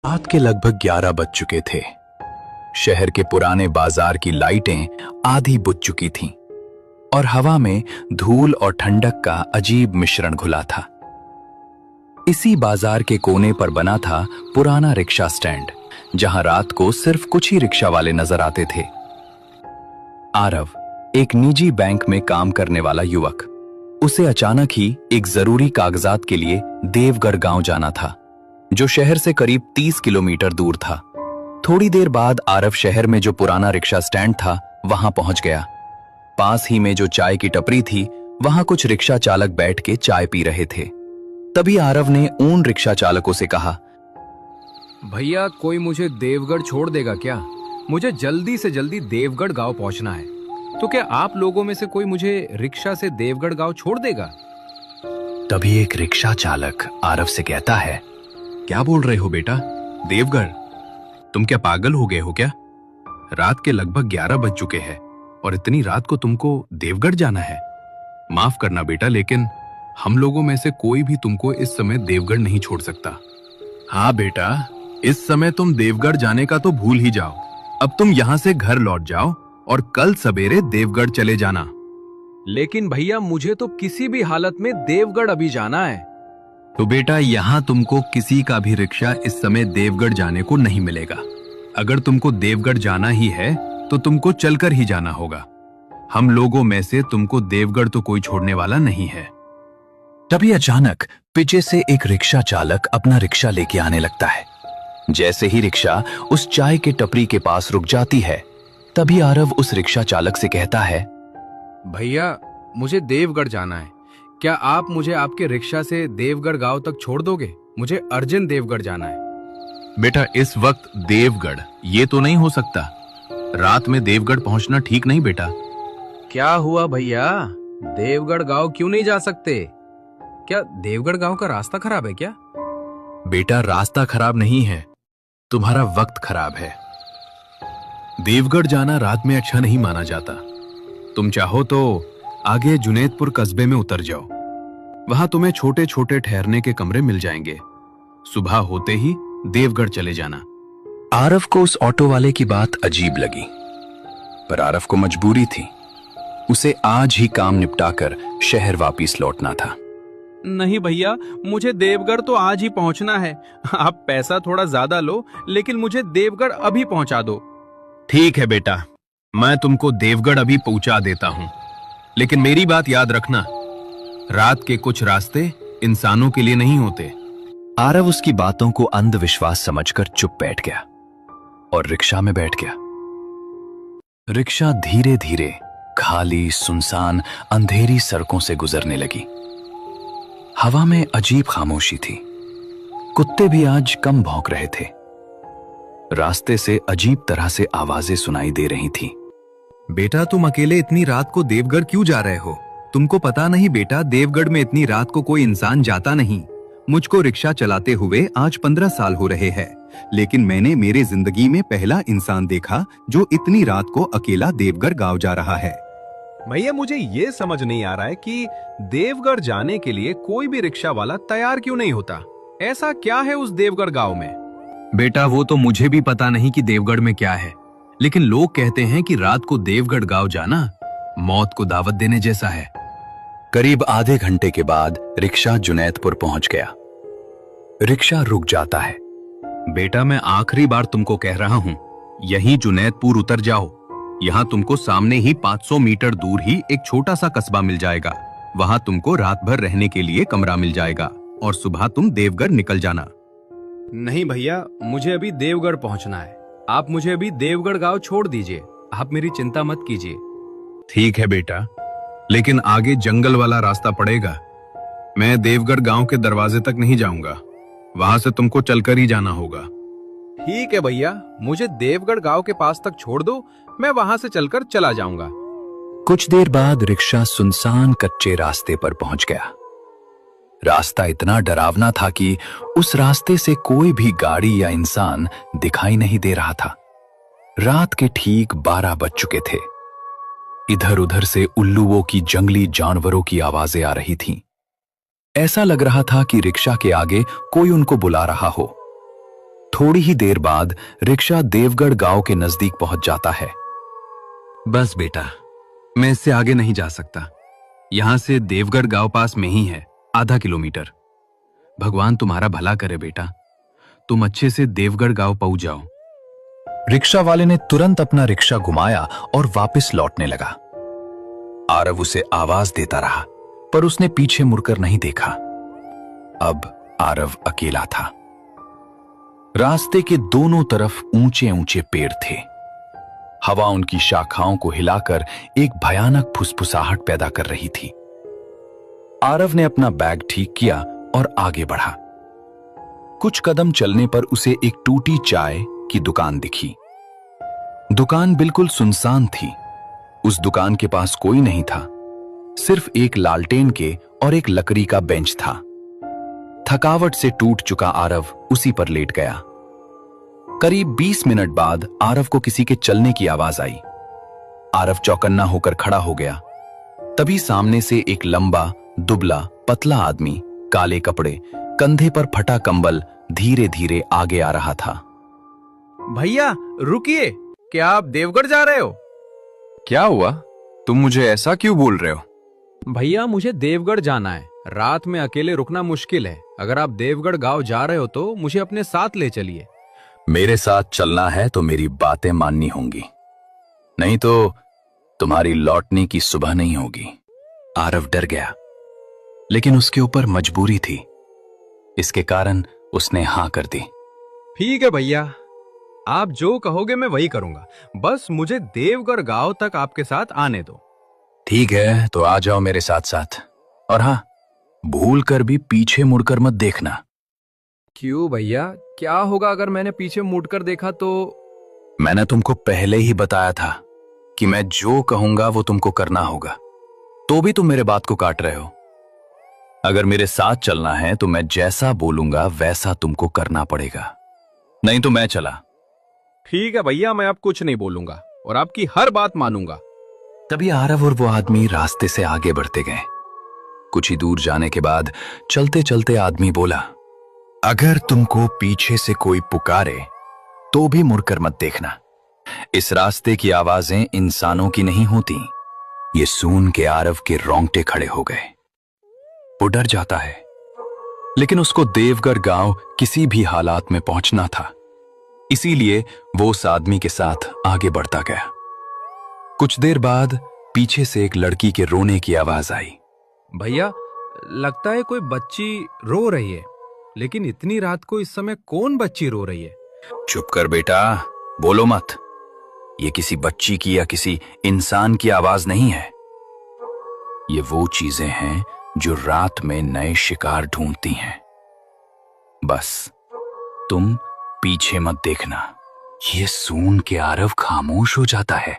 रात के लगभग 11 बज चुके थे। शहर के पुराने बाजार की लाइटें आधी बुझ चुकी थीं और हवा में धूल और ठंडक का अजीब मिश्रण घुला था। इसी बाजार के कोने पर बना था पुराना रिक्शा स्टैंड, जहां रात को सिर्फ कुछ ही रिक्शा वाले नजर आते थे। आरव, एक निजी बैंक में काम करने वाला युवक, उसे अचानक ही एक जरूरी कागजात के लिए देवगढ़ गांव जाना था, जो शहर से करीब 30 किलोमीटर दूर था। थोड़ी देर बाद आरव शहर में जो पुराना रिक्शा स्टैंड था वहां पहुंच गया। पास ही में जो चाय की टपरी थी, वहां कुछ रिक्शा चालक बैठ के चाय पी रहे थे। तभी आरव ने उन रिक्शा चालकों से कहा, भैया, कोई मुझे देवगढ़ छोड़ देगा क्या? मुझे जल्दी से जल्दी देवगढ़ गांव पहुंचना है। तो क्या आप लोगों में से कोई मुझे रिक्शा से देवगढ़ गांव छोड़ देगा? तभी एक रिक्शा चालक आरव से कहता है, क्या बोल रहे हो बेटा? देवगढ़? तुम क्या पागल हो गए हो क्या? रात के लगभग 11 बज चुके हैं और इतनी रात को तुमको देवगढ़ जाना है? माफ करना बेटा, लेकिन हम लोगों में से कोई भी तुमको इस समय देवगढ़ नहीं छोड़ सकता। हाँ बेटा, इस समय तुम देवगढ़ जाने का तो भूल ही जाओ। अब तुम यहाँ से घर लौट जाओ और कल सवेरे देवगढ़ चले जाना। लेकिन भैया, मुझे तो किसी भी हालत में देवगढ़ अभी जाना है। तो बेटा, यहाँ तुमको किसी का भी रिक्शा इस समय देवगढ़ जाने को नहीं मिलेगा। अगर तुमको देवगढ़ जाना ही है तो तुमको चलकर ही जाना होगा। हम लोगों में से तुमको देवगढ़ तो कोई छोड़ने वाला नहीं है। तभी अचानक पीछे से एक रिक्शा चालक अपना रिक्शा लेके आने लगता है। जैसे ही रिक्शा उस चाय के टपरी के पास रुक जाती है, तभी आरव उस रिक्शा चालक से कहता है, भैया, मुझे देवगढ़ जाना है। क्या आप मुझे आपके रिक्शा से देवगढ़ गांव तक छोड़ दोगे? मुझे अर्जेंट देवगढ़ जाना है। बेटा, इस वक्त देवगढ़ ये तो नहीं हो सकता। रात में देवगढ़ पहुंचना ठीक नहीं बेटा। क्या हुआ भैया? देवगढ़ गांव क्यों नहीं जा सकते? क्या देवगढ़ गांव का रास्ता खराब है क्या? बेटा, रास्ता खराब नहीं है, तुम्हारा वक्त खराब है। देवगढ़ जाना रात में अच्छा नहीं माना जाता। तुम चाहो तो आगे जुनैदपुर कस्बे में उतर जाओ। वहां तुम्हें छोटे छोटे ठहरने के कमरे मिल जाएंगे। सुबह होते ही देवगढ़ चले जाना। आरव को उस ऑटो वाले की बात अजीब लगी, पर आरव को मजबूरी थी। उसे आज ही काम निपटाकर शहर वापस लौटना था। नहीं भैया, मुझे देवगढ़ तो आज ही पहुंचना है। आप पैसा थोड़ा ज्यादा लो, लेकिन मुझे देवगढ़ अभी पहुंचा दो। ठीक है बेटा, मैं तुमको देवगढ़ अभी पहुंचा देता हूं, लेकिन मेरी बात याद रखना, रात के कुछ रास्ते इंसानों के लिए नहीं होते। आरव उसकी बातों को अंधविश्वास समझकर चुप बैठ गया और रिक्शा में बैठ गया। रिक्शा धीरे धीरे खाली, सुनसान, अंधेरी सड़कों से गुजरने लगी। हवा में अजीब खामोशी थी। कुत्ते भी आज कम भौंक रहे थे। रास्ते से अजीब तरह से आवाजें सुनाई दे रही थीं। बेटा, तुम अकेले इतनी रात को देवगढ़ क्यों जा रहे हो? तुमको पता नहीं बेटा, देवगढ़ में इतनी रात को कोई इंसान जाता नहीं। मुझको रिक्शा चलाते हुए आज 15 साल हो रहे हैं, लेकिन मैंने मेरे जिंदगी में पहला इंसान देखा जो इतनी रात को अकेला देवगढ़ गांव जा रहा है। भैया, मुझे ये समझ नहीं आ रहा है कि देवगढ़ जाने के लिए कोई भी रिक्शा वाला तैयार क्यों नहीं होता। ऐसा क्या है उस देवगढ़ गांव में? बेटा, वो तो मुझे भी पता नहीं कि देवगढ़ में क्या है, लेकिन लोग कहते हैं कि रात को देवगढ़ गांव जाना मौत को दावत देने जैसा है। करीब आधे घंटे के बाद रिक्शा जुनैदपुर पहुंच गया। रिक्शा रुक जाता है। बेटा, मैं आखिरी बार तुमको कह रहा हूं, यहीं जुनैदपुर उतर जाओ। यहाँ तुमको सामने ही 500 मीटर दूर ही एक छोटा सा कस्बा मिल जाएगा। वहां तुमको रात भर रहने के लिए कमरा मिल जाएगा और सुबह तुम देवगढ़ निकल जाना। नहीं भैया, मुझे अभी देवगढ़ पहुंचना है। आप मुझे अभी देवगढ़ गांव छोड़ दीजिए। आप मेरी चिंता मत कीजिए। ठीक है बेटा, लेकिन आगे जंगल वाला रास्ता पड़ेगा। मैं देवगढ़ गांव के दरवाजे तक नहीं जाऊंगा, वहां से तुमको चलकर ही जाना होगा। ठीक है भैया, मुझे देवगढ़ गांव के पास तक छोड़ दो, मैं वहां से चलकर चला जाऊंगा। कुछ देर बाद रिक्शा सुनसान कच्चे रास्ते पर पहुंच गया। रास्ता इतना डरावना था कि उस रास्ते से कोई भी गाड़ी या इंसान दिखाई नहीं दे रहा था। रात के ठीक 12 बज चुके थे। इधर उधर से उल्लुओं की, जंगली जानवरों की आवाजें आ रही थीं। ऐसा लग रहा था कि रिक्शा के आगे कोई उनको बुला रहा हो। थोड़ी ही देर बाद रिक्शा देवगढ़ गांव के नजदीक पहुंच जाता है। बस बेटा, मैं इससे आगे नहीं जा सकता। यहां से देवगढ़ गांव पास में ही है, आधा किलोमीटर। भगवान तुम्हारा भला करे बेटा, तुम अच्छे से देवगढ़ गांव पहुंच जाओ। रिक्शा वाले ने तुरंत अपना रिक्शा घुमाया और वापस लौटने लगा। आरव उसे आवाज देता रहा, पर उसने पीछे मुड़कर नहीं देखा। अब आरव अकेला था। रास्ते के दोनों तरफ ऊंचे ऊंचे पेड़ थे। हवा उनकी शाखाओं को हिलाकर एक भयानक फुसफुसाहट पैदा कर रही थी। आरव ने अपना बैग ठीक किया और आगे बढ़ा। कुछ कदम चलने पर उसे एक टूटी चाय की दुकान दिखी। दुकान बिल्कुल सुनसान थी। उस दुकान के पास कोई नहीं था, सिर्फ एक लालटेन के और एक लकड़ी का बेंच था। थकावट से टूट चुका आरव उसी पर लेट गया। करीब 20 मिनट बाद आरव को किसी के चलने की आवाज आई। आरव चौकन्ना होकर खड़ा हो गया। तभी सामने से एक लंबा, दुबला, पतला आदमी, काले कपड़े, कंधे पर फटा कंबल धीरे धीरे आगे आ रहा था। भैया रुकिए, क्या आप देवगढ़ जा रहे हो? क्या हुआ? तुम मुझे ऐसा क्यों बोल रहे हो? भैया मुझे देवगढ़ जाना है। रात में अकेले रुकना मुश्किल है। अगर आप देवगढ़ गांव जा रहे हो तो मुझे अपने साथ ले चलिए। मेरे साथ चलना है तो मेरी बातें माननी होंगी, नहीं तो तुम्हारी लौटने की सुबह नहीं होगी। आरव डर गया, लेकिन उसके ऊपर मजबूरी थी। इसके कारण उसने हां कर दी। ठीक है भैया, आप जो कहोगे मैं वही करूंगा। बस मुझे देवगढ़ गांव तक आपके साथ आने दो। ठीक है, तो आ जाओ मेरे साथ साथ। और हाँ, भूल कर भी पीछे मुड़कर मत देखना। क्यों भैया, क्या होगा अगर मैंने पीछे मुड़कर देखा तो? मैंने तुमको पहले ही बताया था कि मैं जो कहूंगा वो तुमको करना होगा, तो भी तुम मेरे बात को काट रहे हो। अगर मेरे साथ चलना है तो मैं जैसा बोलूंगा वैसा तुमको करना पड़ेगा, नहीं तो मैं चला। ठीक है भैया, मैं अब कुछ नहीं बोलूंगा और आपकी हर बात मानूंगा। तभी आरव और वो आदमी रास्ते से आगे बढ़ते गए। कुछ ही दूर जाने के बाद चलते चलते आदमी बोला, अगर तुमको पीछे से कोई पुकारे तो भी मुड़कर मत देखना। इस रास्ते की आवाजें इंसानों की नहीं होती। ये सुन के आरव के रोंगटे खड़े हो गए। वो डर जाता है, लेकिन उसको देवगढ़ गांव किसी भी हालात में पहुंचना था, इसीलिए वो उस आदमी के साथ आगे बढ़ता गया। कुछ देर बाद पीछे से एक लड़की के रोने की आवाज आई। भैया, लगता है कोई बच्ची रो रही है, लेकिन इतनी रात को इस समय कौन बच्ची रो रही है? चुप कर बेटा, बोलो मत। ये किसी बच्ची की या किसी इंसान की आवाज नहीं है। ये वो चीजें हैं जो रात में नए शिकार ढूंढती हैं। बस तुम पीछे मत देखना। ये सुन के आरव खामोश हो जाता है।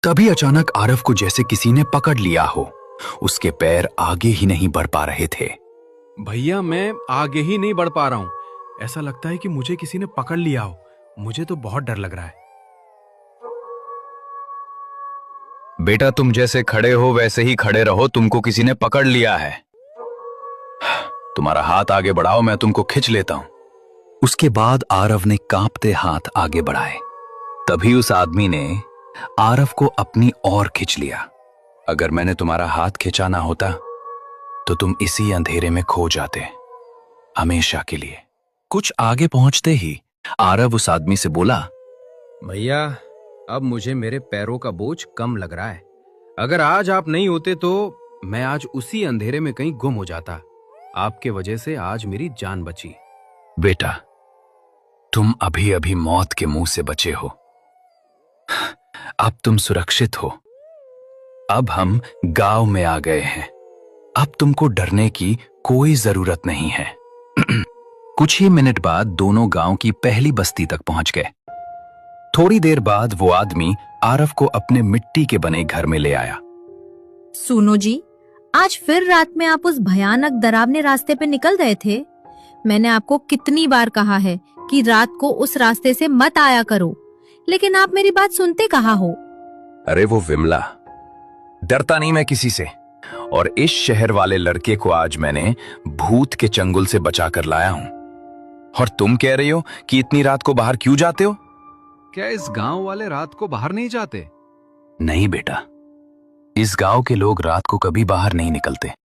तभी अचानक आरव को जैसे किसी ने पकड़ लिया हो। उसके पैर आगे ही नहीं बढ़ पा रहे थे। भैया, मैं आगे ही नहीं बढ़ पा रहा हूं। ऐसा लगता है कि मुझे किसी ने पकड़ लिया हो। मुझे तो बहुत डर लग रहा है। बेटा, तुम जैसे खड़े हो वैसे ही खड़े रहो। तुमको किसी ने पकड़ लिया है। तुम्हारा हाथ आगे बढ़ाओ, मैं तुमको खींच लेता हूं। उसके बाद आरव ने कांपते हाथ आगे बढ़ाए। तभी उस आदमी ने आरव को अपनी ओर खींच लिया। अगर मैंने तुम्हारा हाथ खिंचा ना होता तो तुम इसी अंधेरे में खो जाते, हमेशा के लिए। कुछ आगे पहुंचते ही आरव उस आदमी से बोला, भैया, अब मुझे मेरे पैरों का बोझ कम लग रहा है। अगर आज आप नहीं होते तो मैं आज उसी अंधेरे में कहीं गुम हो जाता। आपके वजह से आज मेरी जान बची। बेटा, तुम अभी अभी मौत के मुंह से बचे हो। अब तुम सुरक्षित हो। अब हम गांव में आ गए हैं। अब तुमको डरने की कोई जरूरत नहीं है। कुछ ही मिनट बाद दोनों गांव की पहली बस्ती तक पहुंच गए। थोड़ी देर बाद वो आदमी आरव को अपने मिट्टी के बने घर में ले आया। सुनो जी, आज फिर रात में आप उस भयानक डरावने रास्ते पे निकल गए थे। मैंने आपको कितनी बार कहा है कि रात को उस रास्ते से मत आया करो, लेकिन आप मेरी बात सुनते कहाँ हो? अरे वो विमला, डरता नहीं मैं किसी से। और इस शहर वाले लड़के को आज मैंने भूत के चंगुल से बचा कर लाया हूं। और तुम कह रही हो कि इतनी रात को बाहर क्यों जाते हो? क्या इस गांव वाले रात को बाहर नहीं जाते? नहीं बेटा, इस गांव के लोग रात को कभी बाहर नहीं निकलते।